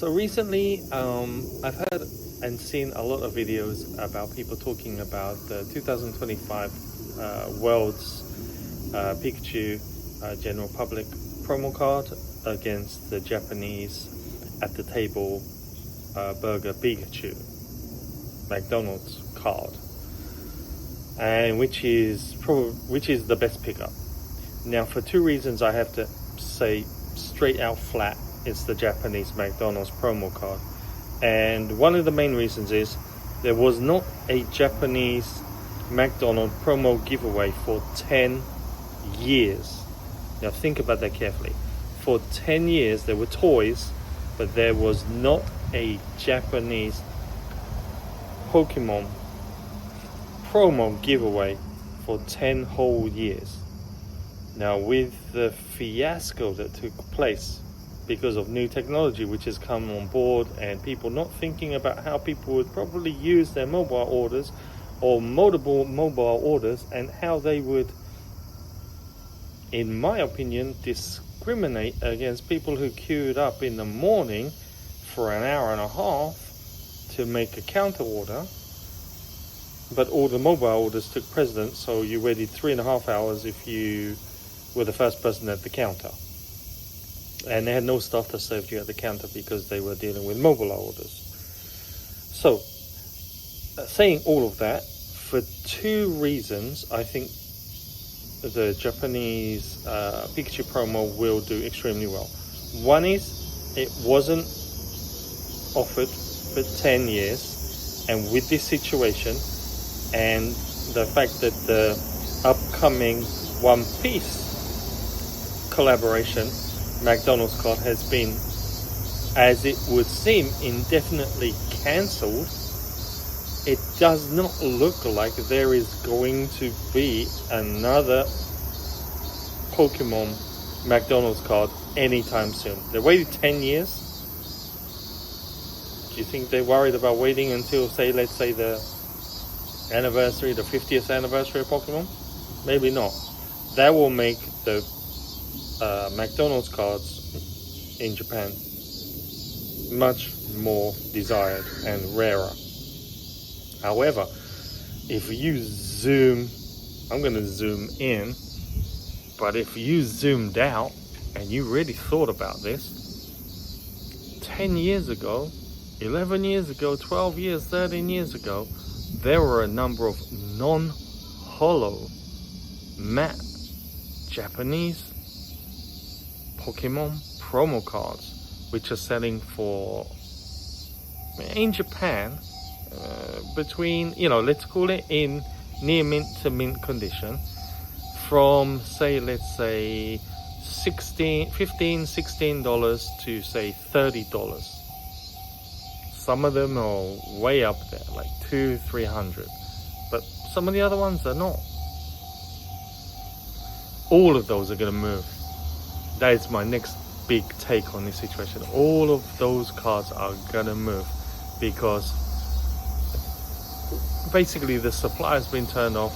So recently, I've heard and seen a lot of videos about people talking about the 2025 World's Pikachu General Public promo card against the Japanese at the table burger Pikachu McDonald's card, and which is the best pickup. Now, for two reasons, I have to say straight out flat, it's the Japanese Macdonald's promo card. And one of the main reasons is there was not a Japanese McDonald promo giveaway for 10 years. Now think about that carefully. For 10 years there were toys, but there was not a Japanese Pokemon promo giveaway for 10 whole years. Now, with the fiasco that took place because of new technology which has come on board, and people not thinking about how people would probably use their mobile orders or multiple mobile orders, and how they would, in my opinion, discriminate against people who queued up in the morning for an hour and a half to make a counter order, but all the mobile orders took precedence, so you waited 3.5 hours if you were the first person at the counter, and they had no staff to serve you at the counter because they were dealing with mobile orders. So, saying all of that, for two reasons, I think the Japanese Pikachu promo will do extremely well. One is, it wasn't offered for 10 years, and with this situation and the fact that the upcoming One Piece collaboration McDonald's card has been, as it would seem, indefinitely cancelled, it does not look like there is going to be another Pokemon McDonald's card anytime soon. They waited 10 years. Do you think they're worried about waiting until, let's say the anniversary, the 50th anniversary of Pokemon? Maybe not. That will make the McDonald's cards in Japan much more desired and rarer. However, if you zoom, I'm going to zoom in, but if you zoomed out and you really thought about this, 10 years ago, 11 years ago, 12 years, 13 years ago, there were a number of non-holo matte Japanese Pokemon promo cards which are selling for, in Japan, between, let's call it in near mint to mint condition, from let's say $16 to say $30. Some of them are way up there, like $200-300, but some of the other ones are not. All of those are going to move. That is my next big take on this situation. All of those cards are going to move because basically the supply has been turned off.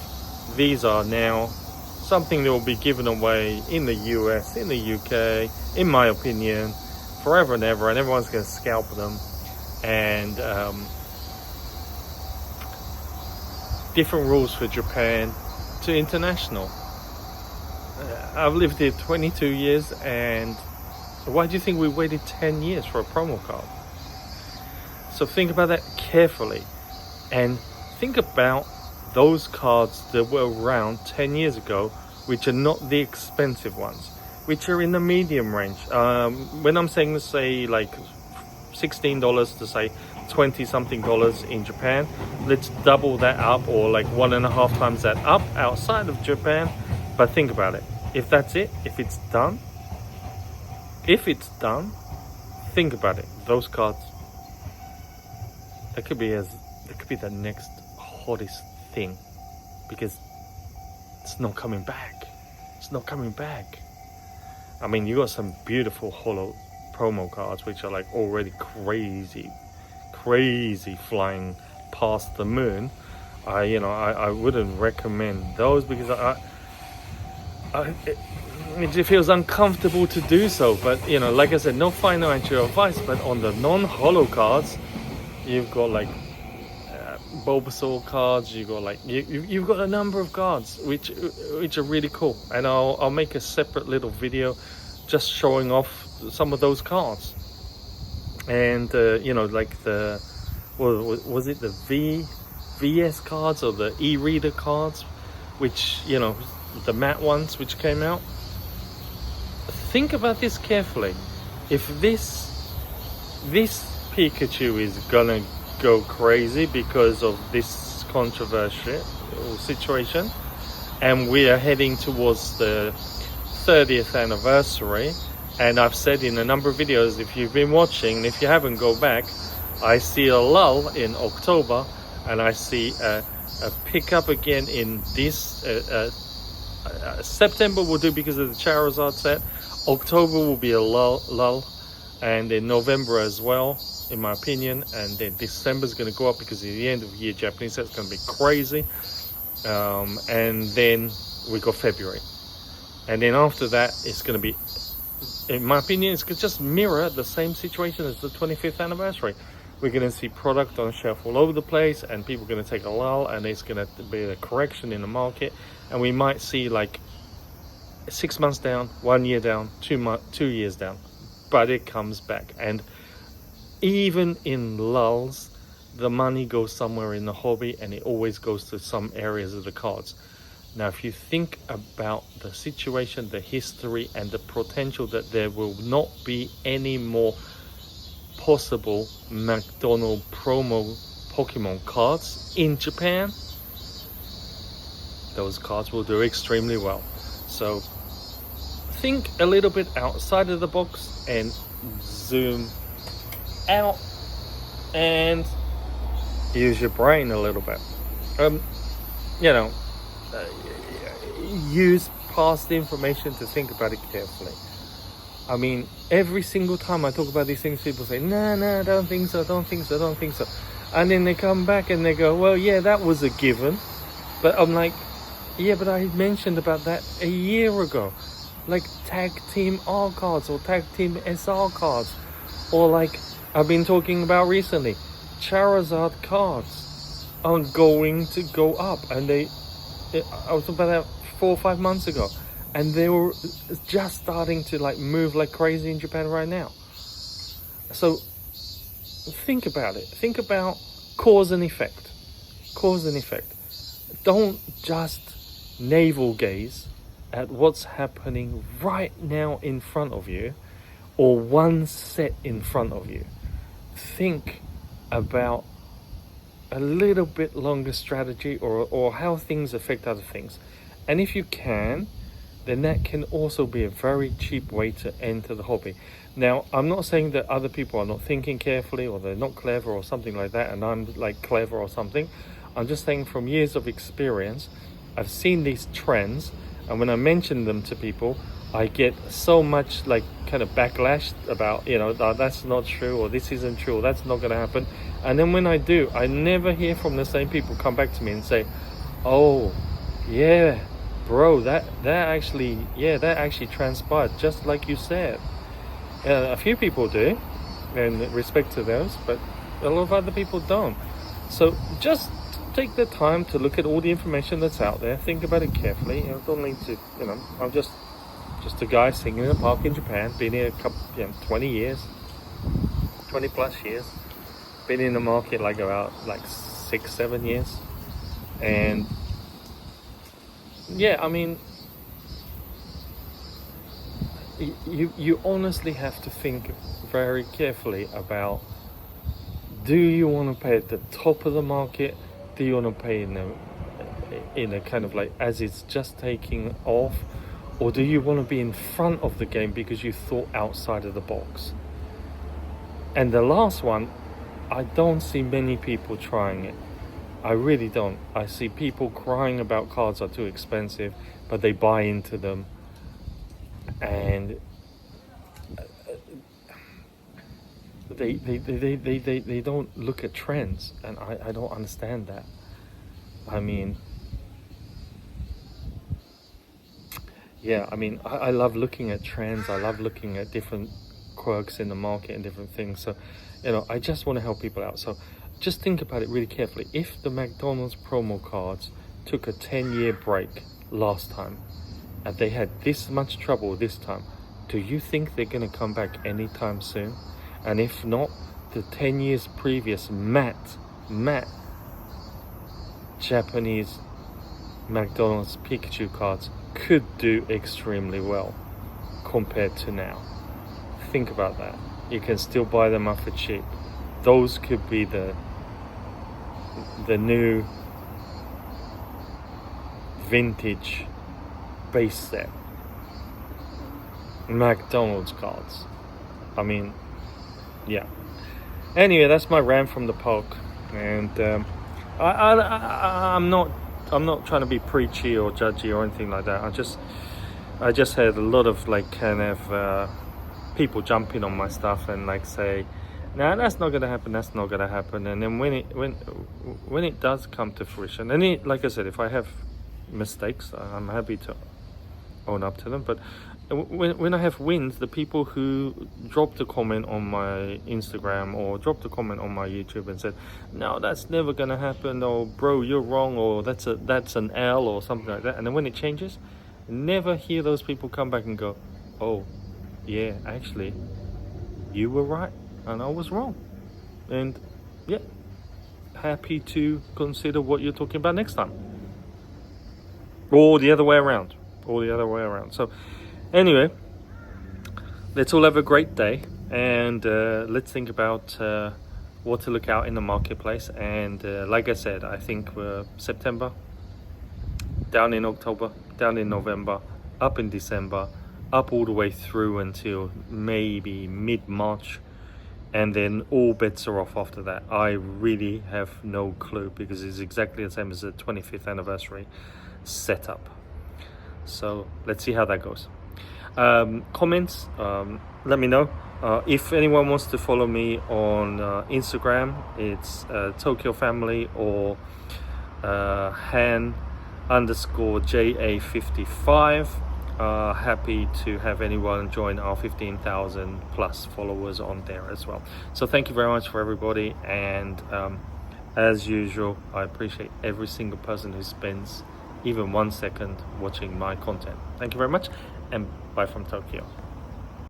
These are now something that will be given away in the US, in the UK, in my opinion, forever and ever, and everyone's going to scalp them. And different rules for Japan to international. I've lived here 22 years, and why do you think we waited 10 years for a promo card? So think about that carefully, and think about those cards that were around 10 years ago, which are not the expensive ones, which are in the medium range. When I'm saying, let's say like $16 to say $20-something in Japan, let's double that up, or like 1.5 times that up outside of Japan. But think about it. If that's it, if it's done, think about it. Those cards, that could be the next hottest thing, because it's not coming back. It's not coming back. I mean, you got some beautiful holo promo cards which are like already crazy flying past the moon. I wouldn't recommend those, because it feels uncomfortable to do so. But you know, like I said, no financial advice. But on the non-holo cards, you've got like Bulbasaur cards. You got like you've got a number of cards which are really cool, and I'll make a separate little video just showing off some of those cards. And you know, like the was it the VS cards or the e-reader cards, which, you know, the matte ones which came out. Think about this carefully. If this Pikachu is gonna go crazy because of this controversial situation, and we are heading towards the 30th anniversary, and I've said in a number of videos, if you've been watching, and if you haven't, go back, I see a lull in October, and I see a pickup again in this September will do because of the Charizard set. October will be a lull, and in November as well, in my opinion, and then December is going to go up because at the end of the year Japanese set is going to be crazy, and then we got February, and then after that it's going to be, in my opinion, it's going to just mirror the same situation as the 25th anniversary. We're going to see product on shelf all over the place, and people are going to take a lull, and it's going to be a correction in the market, and we might see like 6 months down, 1 year down, 2 years down, but it comes back. And even in lulls, the money goes somewhere in the hobby, and it always goes to some areas of the cards. Now, if you think about the situation, the history, and the potential that there will not be any more possible Macdonald promo Pokemon cards in Japan, those cards will do extremely well. So think a little bit outside of the box and zoom out and use your brain a little bit. You know, use past information to think about it carefully. I mean, every single time I talk about these things, people say, no, don't think so. And then they come back and they go, well, yeah, that was a given. But I'm like, yeah, but I mentioned about that a year ago. Like Tag Team R cards or Tag Team SR cards. Or like I've been talking about recently, Charizard cards are going to go up. And I was talking about that 4 or 5 months ago. And they were just starting to like move like crazy in Japan right now. So think about it. Think about cause and effect. Don't just navel gaze at what's happening right now in front of you, or one set in front of you. Think about a little bit longer strategy, or how things affect other things. And if you can, then that can also be a very cheap way to enter the hobby. Now, I'm not saying that other people are not thinking carefully, or they're not clever or something like that, and I'm like clever or something. I'm just saying from years of experience, I've seen these trends, and when I mention them to people, I get so much like kind of backlash about, you know, that's not true, or this isn't true, or that's not going to happen. And then when I do, I never hear from the same people come back to me and say, oh, yeah, bro, that actually transpired just like you said. A few people do, and respect to those, but a lot of other people don't. So just take the time to look at all the information that's out there. Think about it carefully. You know, don't need to. You know, I'm just a guy singing in a park in Japan. Been here 20 years, 20 plus years. Been in the market like about 6-7 years, and yeah, I mean, you honestly have to think very carefully about, do you want to pay at the top of the market? Do you want to pay in a kind of like as it's just taking off? Or do you want to be in front of the game because you thought outside of the box? And the last one, I don't see many people trying it. I really don't. I see people crying about cards are too expensive, but they buy into them, and they don't look at trends, and I don't understand that. I mean, yeah, I mean, I love looking at trends. I love looking at different quirks in the market and different things. So, you know, I just want to help people out. So just think about it really carefully. If the McDonald's promo cards took a 10-year break last time and they had this much trouble this time, do you think they're going to come back anytime soon? And if not, the 10 years previous matte Japanese McDonald's Pikachu cards could do extremely well compared to now. Think about that. You can still buy them up for cheap. Those could be the new vintage base set McDonald's cards. I mean, yeah. Anyway, that's my rant from the poke, and I'm not trying to be preachy or judgy or anything like that. I just had a lot of like kind of people jumping on my stuff and like say, "Nah, that's not gonna happen. That's not gonna happen." And then when it does come to fruition, and like I said, if I have mistakes, I'm happy to own up to them. But when I have wins, the people who dropped a comment on my Instagram or dropped a comment on my YouTube and said, "No, that's never gonna happen," or "Bro, you're wrong," or that's an L," or something like that. And then when it changes, never hear those people come back and go, "Oh, yeah, actually, you were right and I was wrong." And yeah, happy to consider what you're talking about next time, or the other way around, So anyway, let's all have a great day, and let's think about what to look out in the marketplace. And like I said, I think September, down in October, down in November, up in December, up all the way through until maybe mid-March, and then all bets are off after that. I really have no clue, because it's exactly the same as the 25th anniversary setup. So let's see how that goes. Comments, let me know. If anyone wants to follow me on Instagram, it's Tokyo Family or Han_JA55. Happy to have anyone join our 15,000 plus followers on there as well. So thank you very much for everybody, and as usual, I appreciate every single person who spends even 1 second watching my content. Thank you very much, and bye from Tokyo.